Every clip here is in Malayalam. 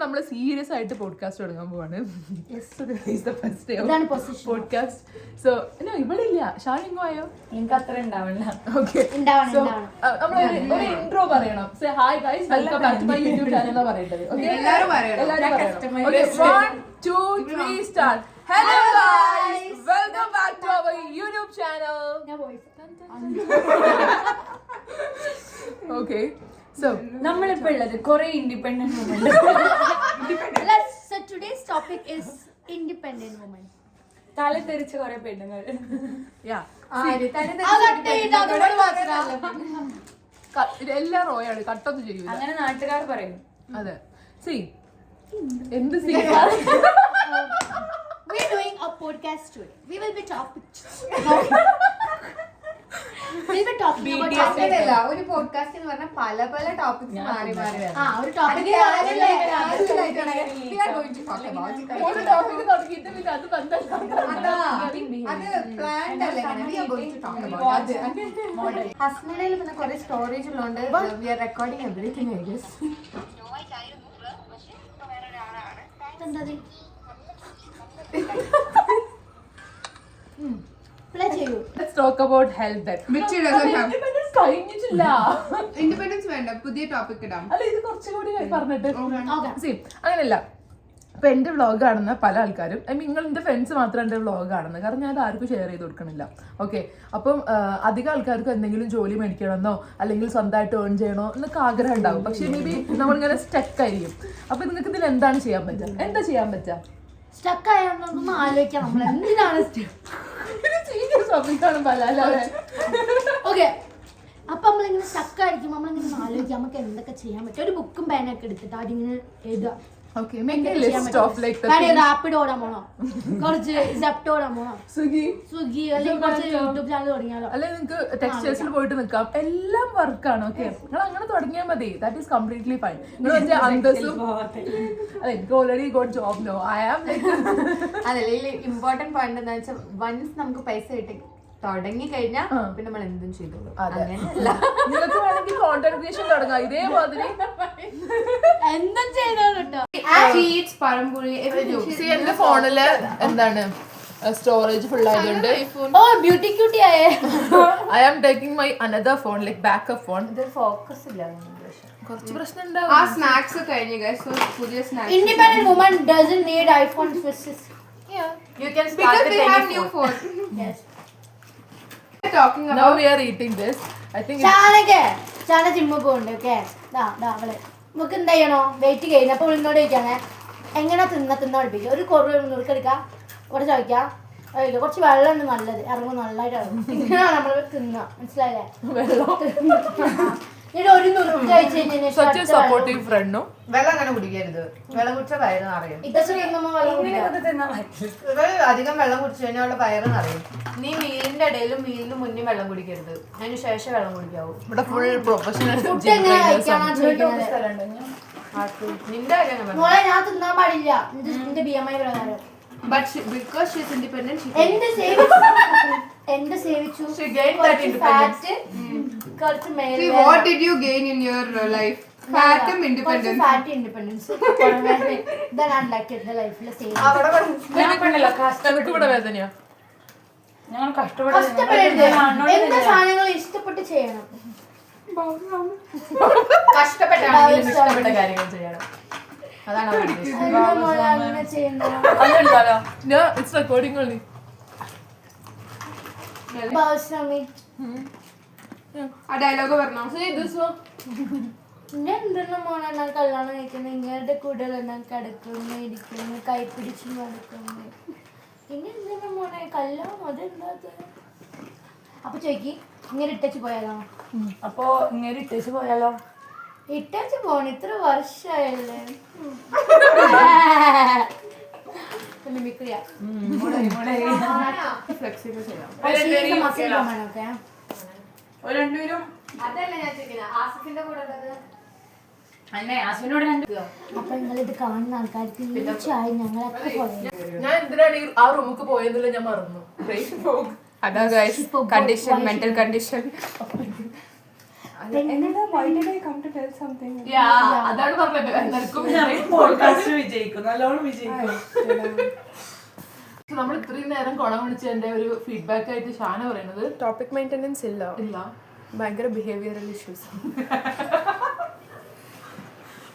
നമ്മള് സീരിയസ് ആയിട്ട് പോഡ്കാസ്റ്റ് തുടങ്ങാൻ പോവാണ്. പോഡ്കാസ്റ്റ്. സോ ഇവളില്ല, ഷാനിങ്ങോ ആയോ? എനിക്ക് അത്ര ഉണ്ടാവില്ല. ഓക്കെ, നമ്മൾ ഒരു ഇൻട്രോ പറയണം. Say hi guys, welcome back to my YouTube channel പറയേണ്ടത്. എല്ലാവരും പറയണം. 1 2 3 start. Hello guys, welcome back to our YouTube channel. Okay, so നമ്മളിപ്പോ ഉള്ളത് കുറെ independent woman. So today's topic is independent women. തല തെറിച്ച കുറെ പെണ്ണുങ്ങൾ. എല്ലാം റോയാണ്, കട്ടൊന്നും ചെയ്യൂല. അങ്ങനെ നാട്ടുകാർ പറയും. അതെ, സി എന്ത് C We're doing a podcast today. We will be talking about ഒരു പോഡ്കാസ്റ്റ് എന്ന് പറഞ്ഞാൽ പല പല ടോപ്പിക്സ് മാറി മാറി ഒരു ടോപ്പിക് തുടങ്ങിയിട്ട് പിന്നെ അത് ഹസ്ബൻഡിൽ പിന്നെ കുറെ സ്റ്റോറേജ് ഉള്ളതുകൊണ്ട് we are recording everything I guess. Let's talk about health then. Independence കഴിഞ്ഞിട്ടില്ല. ഇൻഡിപെൻഡൻസ് വേണ്ട, പുതിയ ടോപ്പിക് ഇടാം. അല്ല, ഇത് കുറച്ചുകൂടി പറഞ്ഞിട്ട് അങ്ങനെയല്ല. ഇപ്പൊ എന്റെ വ്ളോഗ് കാണുന്ന പല ആൾക്കാരും, നിങ്ങൾ എന്റെ ഫ്രണ്ട്സ് മാത്രം എന്റെ വ്ളോഗ് കാണുന്നത്, കാരണം ഞാൻ അത് ആർക്കും ഷെയർ ചെയ്ത് കൊടുക്കണില്ല. ഓക്കെ, അപ്പം അധികം ആൾക്കാർക്ക് എന്തെങ്കിലും ജോലി മേടിക്കണമെന്നോ അല്ലെങ്കിൽ സ്വന്തമായിട്ട് ഏൺ ചെയ്യണോ എന്നൊക്കെ ആഗ്രഹം ഉണ്ടാവും. പക്ഷെ മേ ബി നമ്മളിങ്ങനെ സ്റ്റക്ക് ആയിരിക്കും. അപ്പൊ നിങ്ങൾക്ക് ഇതിൽ എന്താണ് ചെയ്യാൻ പറ്റുക? എന്താ ചെയ്യാൻ പറ്റുക? സ്റ്റക്ക് ആയാലൊന്നും ആലോചിക്കാം നമ്മൾ എന്തിനാണ് ഓക്കെ. അപ്പൊ നമ്മളിങ്ങനെ സ്റ്റക്ക് ആയിരിക്കും, നമ്മളിങ്ങനെ ആലോചിക്കാം നമുക്ക് എന്തൊക്കെ ചെയ്യാൻ പറ്റും. ഒരു ബുക്കും പേനൊക്കെ എടുത്തിട്ട് അതിങ്ങനെ എഴുതുക. റാപ്പിഡ് ഓടാൻ പോണോ, കുറച്ച് സെപ്റ്റോ ഓടാൻ പോണോ, സ്വിഗ്ഗി അല്ലെങ്കിൽ കുറച്ച് യൂട്യൂബ് ചാനൽ തുടങ്ങിയാലോ, അല്ലെങ്കിൽ നിങ്ങൾക്ക് ടെക്സ്റ്റൈൽസിൽ പോയിട്ട് നിൽക്കാം. എല്ലാം വർക്കാണ്. ഓക്കെ, നിങ്ങൾ അങ്ങനെ തുടങ്ങിയാൽ മതി. That is completely fine. നിങ്ങൾ അന്തസ്സും എനിക്ക് already got job no I am. അതല്ല, ഇമ്പോർട്ടന്റ് പോയിന്റ് എന്താ വെച്ചാൽ വൺസ് നമുക്ക് പൈസ കിട്ടി തുടങ്ങി കഴിഞ്ഞാൽ പിന്നെ നമ്മൾ എന്തും ചെയ്തോളൂ. നിങ്ങൾക്ക് വേണമെങ്കിൽ കോണ്ടന്റ് ക്രിയേഷൻ തുടങ്ങാം ഇതേമാതിരി. എന്തും ചെയ്തോളൂ. എന്റെ ഫോണില് എന്താണ് സ്റ്റോറേജ് ഫുൾ ആയതുകൊണ്ട് ബ്യൂട്ടി ക്യൂട്ടി ആയേ I am taking my another phone, like backup phone. Focus ഇല്ല, കുറച്ച് പ്രശ്നം ഉണ്ടാവും. സ്നാക്സ് കഴിഞ്ഞു പുതിയ snacks. Independent woman doesn't need iPhone 6. Yeah, you can start because with we have any new phone. phone. Yes. Talking Now about we are eating this. I think ചാന ജിമ്മ് പോകണ്ട്. ഓക്കെ, അവള് നമുക്ക് എന്ത് ചെയ്യണോ, വെയിറ്റ് കഴിഞ്ഞ അപ്പോൾ ഇന്നോട് ചോദിക്കാണേ എങ്ങനെ തിന്ന പഠിപ്പിക്കുക. ഒരു കുറവ് നുറുക്കെടുക്കാം, ഇവിടെ ചോദിക്കാം, കുറച്ച് വെള്ളം ഉണ്ട് നല്ലത്, ഇറങ്ങും നല്ലതായിട്ട് ഇറങ്ങും. ഇങ്ങനെയാണ് നമ്മൾ തിന്ന, മനസ്സിലായില്ലേ? ഒരു നുറുക്ക് കഴിച്ച് കഴിഞ്ഞാൽ വെള്ളം അങ്ങനെ കുടിക്കരുത്. വെള്ളം കുടിച്ചാൽ വയറ് നിറയും. അധികം വെള്ളം കുടിച്ചു കഴിഞ്ഞാൽ അവളുടെ വയറ് നിറയും. നീ മീലിന്റെ ഇടയിലും മീലിന് മുന്നേ വെള്ളം കുടിക്കരുത്, അതിന് ശേഷം വെള്ളം കുടിക്കാവൂ. ഇവിടെ ഫുൾ പ്രൊഫഷണൽ. നിന്റെ കാര്യം മോളെ ഞാൻ തിന്നാൻ പാടില്ല എന്റെ BMI പ്രകാരം. But because she is independent, she എന്റെ സേവിച്ചു. She gained that independence. കുറച്ച് മേലെ. See, what did you gain in your life? Fat and independence. Fat independence ഇതാണ് ഉണ്ടാക്കിയത് ലൈഫിലെ സേവ്. ഇവിടെ വേദനയാ. ഞങ്ങൾ കഷ്ടപ്പെടരുത്. എന്താ സാധനങ്ങൾ ഇഷ്ടപ്പെട്ട് ചെയ്യണം. കഷ്ടപ്പെട്ടാണെങ്കിലും ഇഷ്ടപ്പെട്ട കാര്യങ്ങൾ ചെയ്യണം. അതാണ് അങ്ങനെ ചെയ്യണ്ടോ. It's recording only. ആ ഡയലോഗ് പറഞ്ഞോ. എന്തെല്ലാം മോനെ ഞാൻ കല്യാണം കഴിക്കുന്നു, ഇങ്ങയുടെ കൂടെ ഞാൻ കിടക്കുന്നു ഇരിക്കുന്നു കൈപ്പിടിച്ച് നടക്കുന്നു, പിന്നെ എന്തെല്ലാം മോനെ കല്യാണം അതെന്താ. അപ്പൊ ചോദിക്കി ഇങ്ങനെ ഇട്ടച്ച് പോയാലോ. അപ്പൊ ഇങ്ങനെ ഇട്ടേച്ച് പോയാലോ. ഇട്ടച്ച് പോണ ഇത്ര വർഷമായല്ലേ. മിമിക്രിയ ഫ്ലെക്സിബിൾ ചെയ്യാം. അതല്ല ഞാൻ ചോദിക്കുന്നത്, ആസിഫിന്റെ കൂടെ അപ്പൊ നിങ്ങളിത് കാണുന്ന ആൾക്കാർക്ക് തീർച്ചയായും ഞങ്ങളൊക്കെ പോലെ. ഞാൻ എന്തിനാണ് ആ റൂമിക്ക് പോയെന്നില്ല, ഞാൻ മറന്നു. അതാ guys condition, mental condition. Why did I come to tell something? അതാണ് പറഞ്ഞത് എല്ലാവർക്കും പോഡ്കാസ്റ്റ് വിജയിക്കും, നല്ലോണം വിജയിക്കും. നമ്മൾ ഇത്രയും നേരം കുളം വിളിച്ചതിന്റെ ഒരു ഫീഡ്ബാക്ക് ആയിട്ട് ഷാന പറയുന്നത് ടോപ്പിക് മെയിൻ്റെനൻസ് ഇല്ല, ഭയങ്കര ബിഹേവിയറൽ ഇഷ്യൂസ്.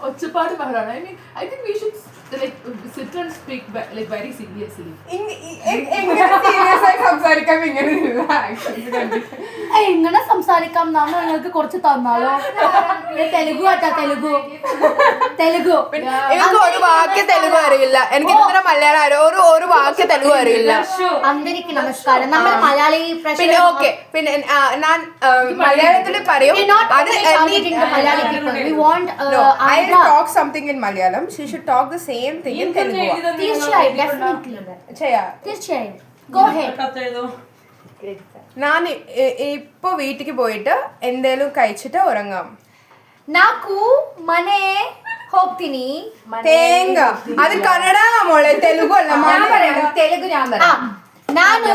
ഒച്ചപ്പാട് ബഹളാണ്. I think we should like sit and speak like very seriously. എങ്ങനെ സംസാരിക്കാം നമ്മൾ നിങ്ങൾക്ക് കുറച്ച് തന്നാലോ? തെലുഗു ആട്ടാ, തെലുഗു. എനിക്ക് ഒരു വാക്ക് തെലുഗു അറിയില്ല. എനിക്ക് ഇത്ര മലയാളം അറിയാം, ഒരു വാക്ക് തെലുഗു അറിയില്ല. അന്തരിക്ക് നമസ്കാരം. നമ്മൾ മലയാളി പിന്നെ ഓക്കെ, പിന്നെ ഞാൻ മലയാളത്തിൽ പറയും. I will talk something in Malayalam. She should talk the same thing in Telugu. തീർച്ചയായും. Go ahead. ഞാൻ ഇപ്പൊ വീട്ടിക്ക് പോയിട്ട് എന്തേലും കഴിച്ചിട്ട് ഉറങ്ങാം. నాకు మనే ಹೋಗ್ತೀನಿ. തേങ്ങ അത് കന്നഡ മോളെ, തെലുഗു അല്ല. തെലുഗു ഞാൻ പറയാം. ನಾನು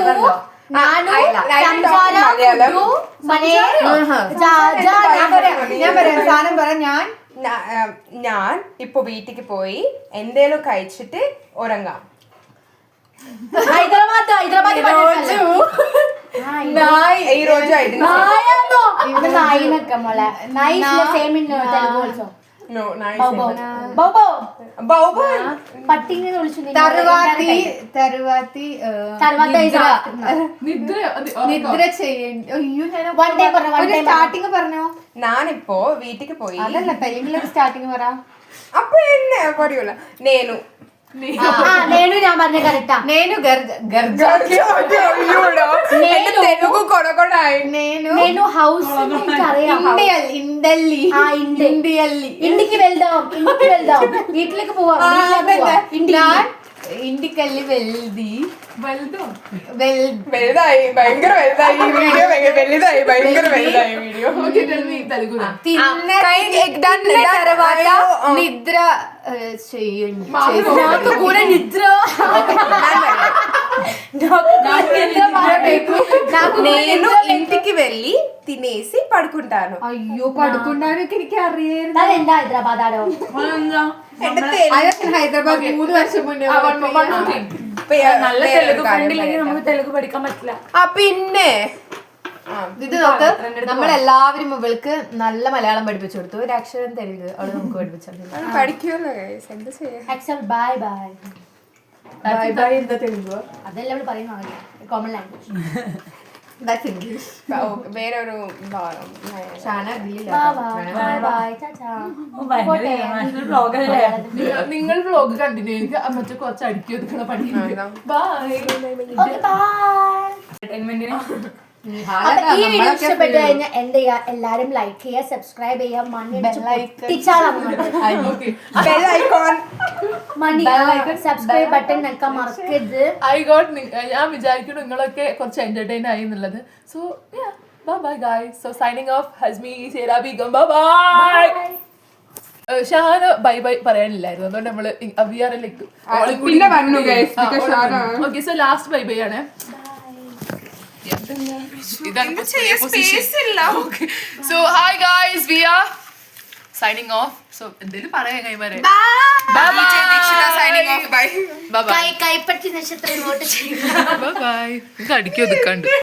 ഞാൻ പറയാം സാധനം പറയാം. ഞാൻ ഇപ്പൊ വീട്ടിക്ക് പോയി എന്തേലും കഴിച്ചിട്ട് ഉറങ്ങാം. హైదరాబాద్ ఈ రోజు నాయనక్క మొల nice same in Telugu also. No, nice. Bow wow పట్టిని విളിച്ചു. നിദ്ര ചെയ്യണ്ട. സ്റ്റാർട്ടിങ് പറഞ്ഞോ. ഞാനിപ്പോ വീട്ടിക്ക് പോയി. അതല്ല, തെലുങ്കിലൊക്കെ സ്റ്റാർട്ടിങ് പറ. അപ്പൊ എന്നെ പറയൂല. నేను ഞാൻ പറഞ്ഞ കറക്റ്റാ. నేను తెలుగు కొడకొడాయి. నేను హౌస్ ఇంటికి వెళ్దాం వీటికి పోవాం. ఇంటికెళ్ళి వెళ్దాయి భయంకర వెళ్దాయి ఈ వీడియో భయంకర వెళ్దాయి వీడియో. తర్వాత నిద్ర చెయ్యండి. నాకు కూడా నిద్ర. నేను ఇంటికి వెళ్ళి తినేసి పడుకుంటాను. అయ్యో పడుకుంటానికి എനിക്ക് അറിയാം. എന്താ ഹൈദരാബാദ് ആടോ? ഹൈദരാബാദ് 3 വർഷം മുന്നേ. നല്ല തെലുഗു ഫ്രണ്ട് ഇല്ലെങ്കിൽ നമുക്ക് തെലുഗു പഠിക്കാൻ പറ്റില്ല. പിന്നെ ഇത് നോക്ക്, നമ്മളെല്ലാവരും ഇവൾക്ക് നല്ല മലയാളം പഠിപ്പിച്ചു കൊടുത്തു. ഒരു അക്ഷരം തെലുങ്ക് അവള് നമുക്ക് പഠിപ്പിച്ചു. പഠിക്കുമല്ലോ എന്താ ചെയ്യാ. Except bye bye. Bye bye എന്താ തെലുങ്ക്? അതെല്ലാം അവള് പറയുന്ന കോമൺ ലാംഗ്വേജ്. വേറെ ഒരു നിങ്ങൾ വ്ലോഗ് കണ്ടിന്യൂ ചെയ്ത് മറ്റേ കുറച്ച് അടുക്കി ഒതുക്കണ പണി. ഈ വീഡിയോ ഇഷ്ടപ്പെട്ടു കഴിഞ്ഞാൽ എന്ത് ചെയ്യാ, എല്ലാരും ലൈക്ക് ചെയ്യുക, സബ്സ്ക്രൈബ് ചെയ്യുക, മണി സബ്സ്ക്രൈബ് ബട്ടൺ നിൽക്കാൻ മറക്കരുത്. ഞാൻ വിചാരിക്കുന്നു നിങ്ങളൊക്കെ കുറച്ച് എന്റർടൈൻ ആയി എന്നുള്ളത്. So bye guys. So signing off Hasmi Sera Begum. Bye. Shana bye bye പറയാനില്ലായിരുന്നു, അതുകൊണ്ട് നമ്മള് okay. So last bye bye ആണ്. So hi guys, we are signing off. So എന്തെങ്കിലും പറയാ കൈമാരെ. കൈപ്പറ്റി നക്ഷത്രം ഇങ്ങോട്ട് ചെയ്യുക. Bye bye. ഇത് അടിക്കോ നിൽക്കാണ്ട്.